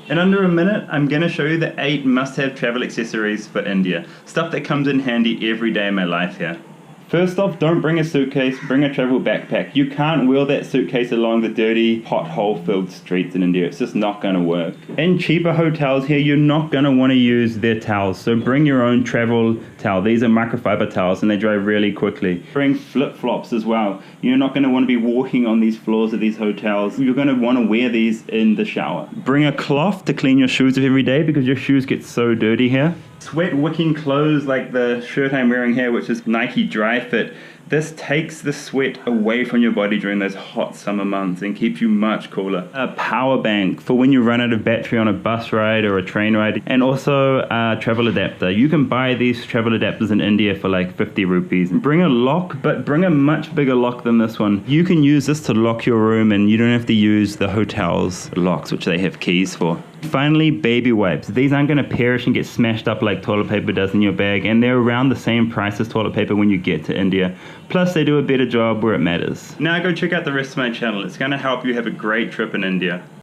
In under a minute, I'm going to show you the 8 must-have travel accessories for India. Stuff that comes in handy every day in my life here. First off, don't bring a suitcase, bring a travel backpack. You can't wheel that suitcase along the dirty, pothole-filled streets in India. It's just not going to work. In cheaper hotels here, you're not going to want to use their towels, so bring your own travel towel. These are microfiber towels and they dry really quickly. Bring flip-flops as well. You're not going to want to be walking on these floors of these hotels. You're going to want to wear these in the shower. Bring a cloth to clean your shoes with every day because your shoes get so dirty here. Sweat wicking clothes like the shirt I'm wearing here, which is Nikedrifit. This takes the sweat away from your body during those hot summer months and keeps you much cooler. A power bank for when you run out of battery on a bus ride or a train ride, and also a travel adapter. You can buy these travel adapters in India for like 50 rupees. Bring a lock, but bring a much bigger lock than this one. You can use this to lock your room and you don't have to use the hotel's locks, which they have keys for. Finally, baby wipes. These aren't going to perish and get smashed up like toilet paper does in your bag, and they're around the same price as toilet paper when you get to India. Plus, they do a better job where it matters. Now go check out the rest of my channel. It's going to help you have a great trip in India.